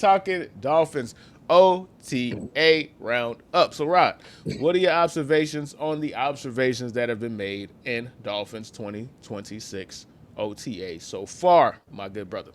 talking Dolphins OTA roundup. So, Rod, what are your observations on the observations that have been made in Dolphins 2026 OTA so far, my good brother?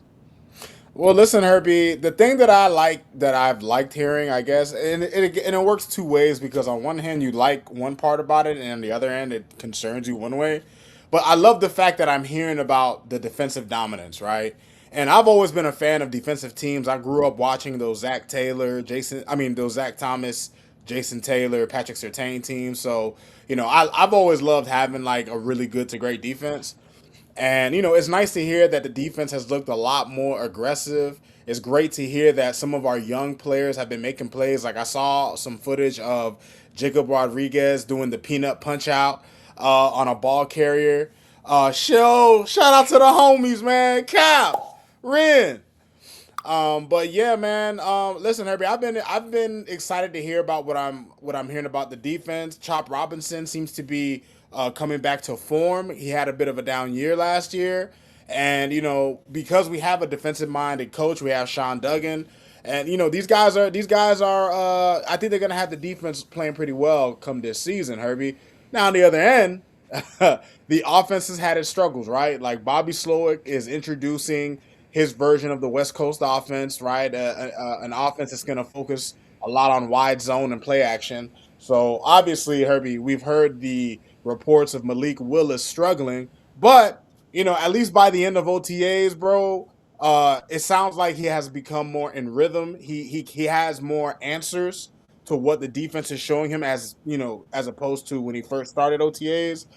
Well, listen, Herbie. The thing that I like, that I've liked hearing, I guess, and it works two ways, because on one hand you like one part about it, and on the other hand it concerns you one way. But I love the fact that I'm hearing about the defensive dominance, right? And I've always been a fan of defensive teams. I grew up watching those Zach Taylor, those Zach Thomas, Jason Taylor, Patrick Surtain teams. So I've always loved having like a really good to great defense. And it's nice to hear that the defense has looked a lot more aggressive. It's great to hear that some of our young players have been making plays. Like I saw some footage of Jacob Rodriguez doing the peanut punch out on a ball carrier. Shout out to the homies, man. Cap, Ren. But yeah, man. Listen, Herbie, I've been excited to hear about what I'm hearing about the defense. Chop Robinson seems to be coming back to form. He had a bit of a down year last year, and because we have a defensive minded coach, we have Sean Duggan, and these guys are. I think they're gonna have the defense playing pretty well come this season, Herbie. Now on the other end, the offense has had its struggles, right? Like Bobby Slowick is introducing his version of the West Coast offense, right? An offense that's going to focus a lot on wide zone and play action. So obviously, Herbie, we've heard the reports of Malik Willis struggling, but at least by the end of OTAs, bro, it sounds like he has become more in rhythm. He has more answers to what the defense is showing him, as opposed to when he first started OTAs.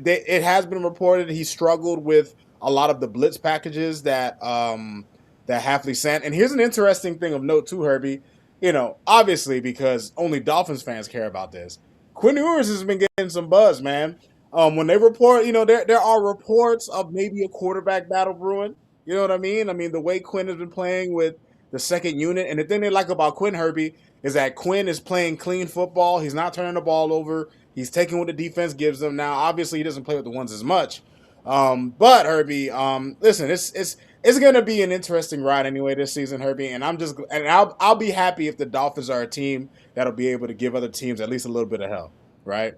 It has been reported he struggled with a lot of the blitz packages that Hafley sent. And here's an interesting thing of note too, Herbie. Obviously because only Dolphins fans care about this. Quinn Ewers has been getting some buzz, man. When they report, there are reports of maybe a quarterback battle brewing. You know what I mean? I mean the way Quinn has been playing with the second unit, and the thing they like about Quinn, Herbie, is that Quinn is playing clean football. He's not turning the ball over. He's taking what the defense gives him. Now, obviously, he doesn't play with the ones as much. But Herbie, listen, it's gonna be an interesting ride anyway this season, Herbie. And I'll be happy if the Dolphins are a team that'll be able to give other teams at least a little bit of help, right?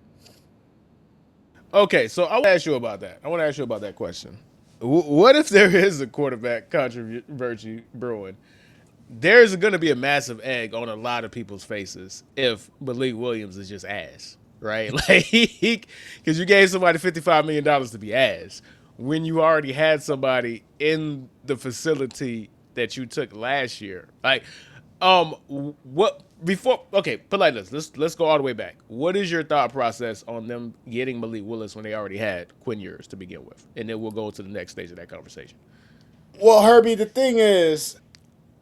Okay, so I want to ask you about that. I want to ask you about that question. What if there is a quarterback controversy brewing? There's going to be a massive egg on a lot of people's faces if Malik Williams is just ass, right? Like because you gave somebody $55 million to be ass when you already had somebody in the facility that you took last year. Like, what before? Okay, put like this. Let's go all the way back. What is your thought process on them getting Malik Willis when they already had Quinn Ewers to begin with, and then we'll go to the next stage of that conversation. Well, Herbie, the thing is,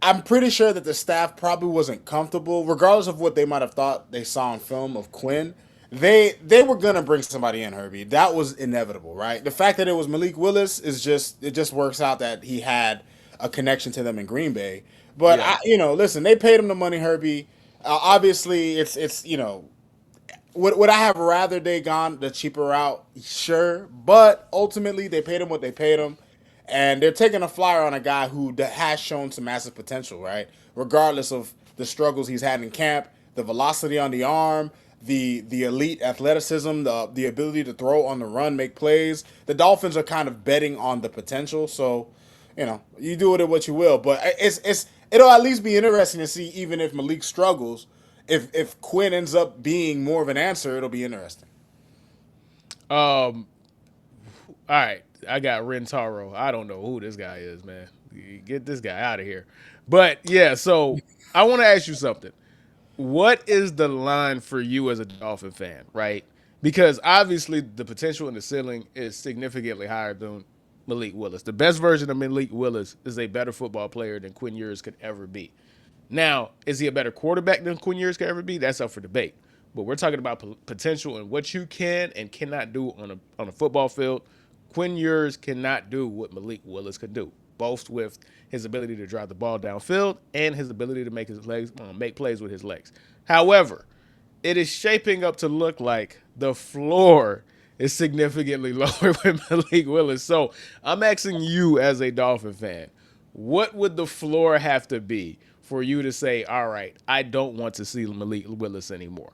I'm pretty sure that the staff probably wasn't comfortable, regardless of what they might have thought they saw on film of Quinn. They were gonna bring somebody in, Herbie. That was inevitable, right? The fact that it was Malik Willis is just works out that he had a connection to them in Green Bay. But Yeah. listen, they paid him the money, Herbie. Obviously, it's would I have rather they gone the cheaper route? Sure, but ultimately they paid him what they paid him, and they're taking a flyer on a guy who has shown some massive potential, right? Regardless of the struggles he's had in camp, the velocity on the arm, the elite athleticism, the ability to throw on the run, make plays. The Dolphins are kind of betting on the potential, so you do with it what you will. But it'll at least be interesting to see, even if Malik struggles, if Quinn ends up being more of an answer, it'll be interesting. Um. All right. I got Rentaro. I don't know who this guy is, man. Get this guy out of here. But yeah, so I want to ask you something. What is the line for you as a Dolphin fan, right? Because obviously the potential in the ceiling is significantly higher than Malik Willis. The best version of Malik Willis is a better football player than Quinn Ewers could ever be. Now, is he a better quarterback than Quinn Ewers could ever be? That's up for debate. But we're talking about potential and what you can and cannot do on a football field. Quinn Ewers cannot do what Malik Willis could do, both with his ability to drive the ball downfield and his ability to make plays with his legs. However, it is shaping up to look like the floor is significantly lower with Malik Willis. So I'm asking you as a Dolphin fan, what would the floor have to be for you to say, all right, I don't want to see Malik Willis anymore?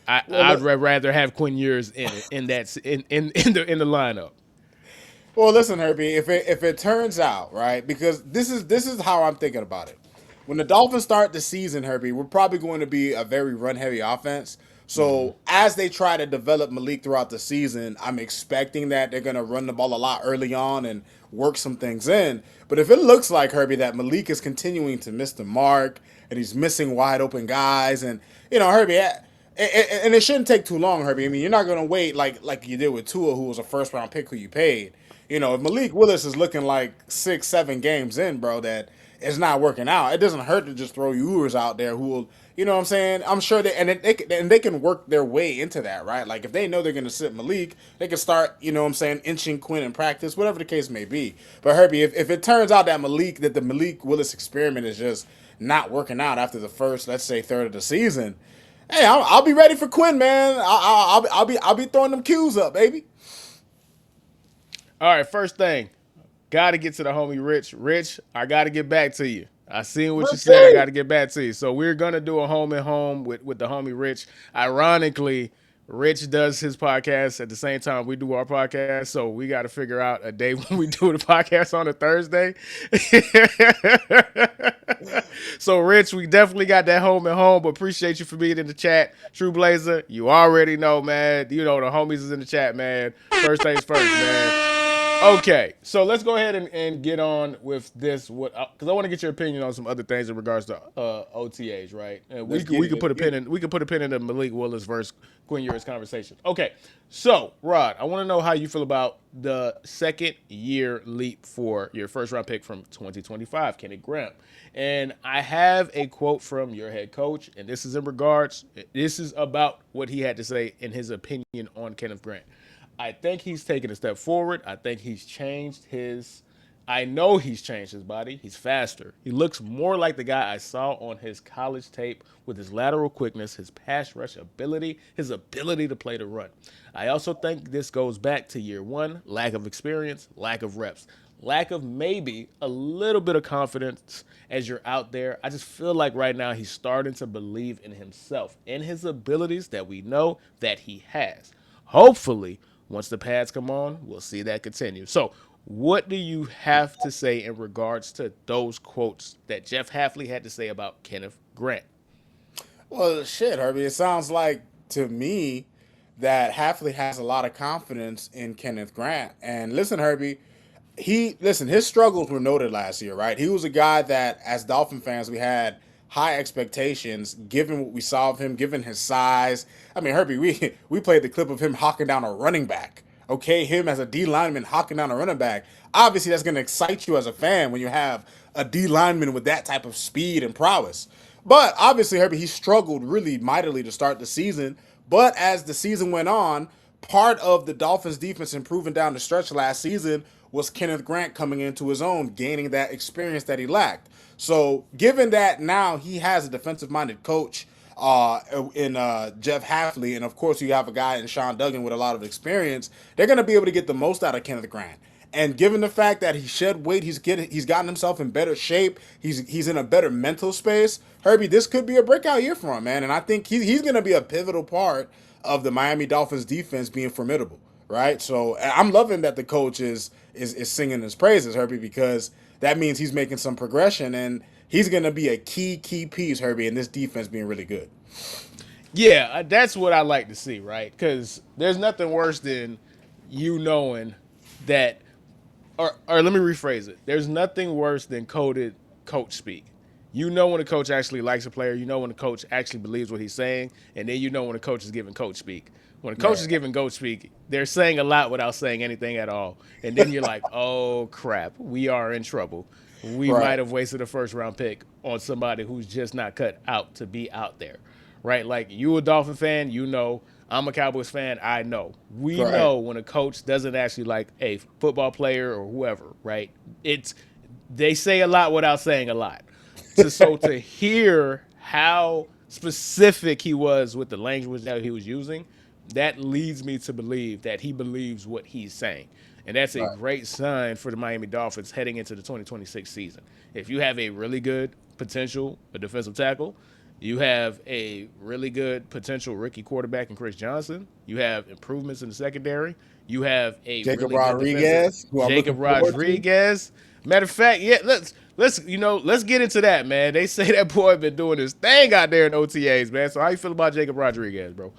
Well, I'd rather have Quinn Ewers in it in that in the lineup. Well, listen, Herbie. If it turns out right, because this is how I'm thinking about it. When the Dolphins start the season, Herbie, we're probably going to be a very run heavy offense. So as they try to develop Malik throughout the season, I'm expecting that they're going to run the ball a lot early on and work some things in. But if it looks like, Herbie, that Malik is continuing to miss the mark and he's missing wide open guys, and Herbie, and it shouldn't take too long, Herbie. I mean, you're not going to wait like you did with Tua, who was a first round pick who you paid. If Malik Willis is looking like 6, 7 games in, bro, that it's not working out, it doesn't hurt to just throw Ewers out there who will, you know what I'm saying? I'm sure they can work their way into that, right? Like if they know they're going to sit Malik, they can start, you know what I'm saying, inching Quinn in practice, whatever the case may be. But Herbie, if it turns out that the Malik Willis experiment is just not working out after the first, let's say, third of the season, hey, I'll be ready for Quinn, man. I'll be throwing them cues up, baby. All right, first thing, got to get to the homie Rich. Rich, I got to get back to you. I seen what you said. I Okay. got to get back to you. So we're gonna do a home and home with the homie Rich. Ironically, Rich does his podcast at the same time we do our podcast. So we got to figure out a day when we do the podcast on a Thursday. So Rich, we definitely got that home and home. But appreciate you for being in the chat, True Blazer. You already know, man. You know the homies is in the chat, man. First things first, man. Okay, so let's go ahead and get on with this. What? Because I want to get your opinion on some other things in regards to OTAs, right? And Let's get it. we could Let's put a get pin it. in the Malik Willis versus Quinn Ewers conversation. Okay, so Rod, I want to know how you feel about the second year leap for your first round pick from 2025, Kenny Graham. And I have a quote from your head coach, and this is in regards. This is about what he had to say in his opinion on Kenneth Grant. I think he's taken a step forward. I think he's changed his. I know he's changed his body. He's faster. He looks more like the guy I saw on his college tape with his lateral quickness, his pass rush ability, his ability to play the run. I also think this goes back to year one lack of experience, lack of reps, lack of maybe a little bit of confidence as you're out there. I just feel like right now he's starting to believe in himself and his abilities that we know that he has. Hopefully, once the pads come on, we'll see that continue. So, what do you have to say in regards to those quotes that Jeff Halfley had to say about Kenneth Grant? Well, shit, Herbie. It sounds like to me that Halfley has a lot of confidence in Kenneth Grant. And listen, Herbie, his struggles were noted last year, right? He was a guy that, as Dolphin fans, we had high expectations given what we saw of him, given his size. I mean, Herbie, we played the clip of him hawking down a running back. Okay, him as a D lineman hawking down a running back. Obviously, that's going to excite you as a fan when you have a D lineman with that type of speed and prowess. But obviously, Herbie, he struggled really mightily to start the season. But as the season went on, part of the Dolphins' defense improving down the stretch last season was Kenneth Grant coming into his own, gaining that experience that he lacked. So, given that now he has a defensive-minded coach in Jeff Halfley, and of course you have a guy in Sean Duggan with a lot of experience, they're going to be able to get the most out of Kenneth Grant. And given the fact that he shed weight, he's gotten himself in better shape. He's in a better mental space. Herbie, this could be a breakout year for him, man. And I think he's going to be a pivotal part of the Miami Dolphins defense being formidable, right? So I'm loving that the coach is singing his praises, Herbie, because that means he's making some progression and he's going to be a key piece, Herbie, in this defense being really good. Yeah, that's what I like to see, right? Because there's nothing worse than you knowing that, or let me rephrase it. There's nothing worse than coded coach speak. You know when a coach actually likes a player. You know when a coach actually believes what he's saying, and then you know when a coach is giving coach speak. When a coach is Right. giving coach speak, they're saying a lot without saying anything at all, and then you're like, "Oh crap, we are in trouble. We Right. might have wasted a first round pick on somebody who's just not cut out to be out there." Right? Like you a Dolphin fan, you know. I'm a Cowboys fan. I know. We Right. know when a coach doesn't actually like a football player or whoever, right? It's they say a lot without saying a lot. So to hear how specific he was with the language that he was using, that leads me to believe that he believes what he's saying. And that's a Right. great sign for the Miami Dolphins heading into the 2026 season. If you have a really good potential a defensive tackle, you have a really good potential rookie quarterback in Chris Johnson. You have improvements in the secondary. You have a Jacob really good defensive Rodriguez, who I'm looking Jacob forward to. Rodriguez. Matter of fact, yeah, let's get into that, man. They say that boy been doing his thing out there in OTAs, man. So how you feel about Jacob Rodriguez, bro?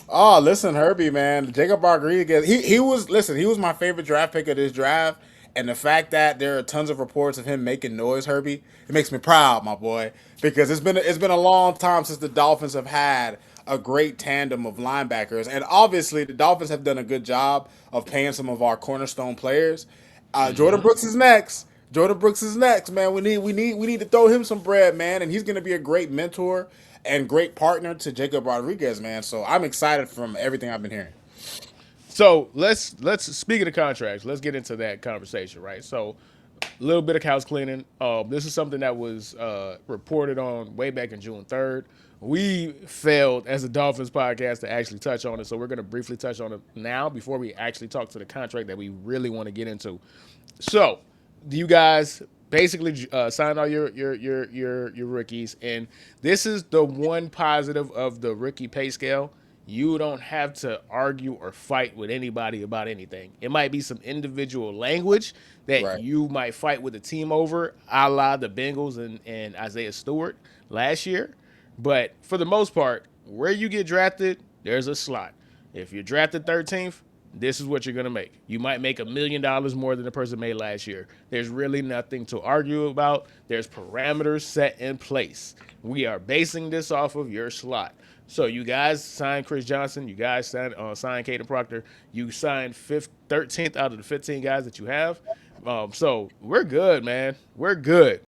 Oh, listen, Herbie, man, Jacob Rodriguez. He was listen. He was my favorite draft pick of this draft, and the fact that there are tons of reports of him making noise, Herbie, it makes me proud, my boy, because it's been a long time since the Dolphins have had a great tandem of linebackers, and obviously the Dolphins have done a good job of paying some of our cornerstone players. Jordan Mm-hmm. Brooks is next. Jordan Brooks is next, man. We need to throw him some bread, man, and he's going to be a great mentor and great partner to Jacob Rodriguez, man. So I'm excited from everything I've been hearing. So let's speak of the contracts. Let's get into that conversation, right? So a little bit of house cleaning. This is something that was reported on way back in June 3rd. We failed as a Dolphins podcast to actually touch on it, so we're going to briefly touch on it now before we actually talk to the contract that we really want to get into. So, you guys basically signed all your rookies, and this is the one positive of the rookie pay scale. You don't have to argue or fight with anybody about anything. It might be some individual language that Right. you might fight with the team over, a la the Bengals and Isaiah Stewart last year. But for the most part, where you get drafted, there's a slot. If you're drafted 13th, this is what you're going to make. You might make $1 million more than the person made last year. There's really nothing to argue about. There's parameters set in place. We are basing this off of your slot. So you guys signed Chris Johnson. You guys signed Caden Proctor. You signed 13th out of the 15 guys that you have. So we're good, man. We're good.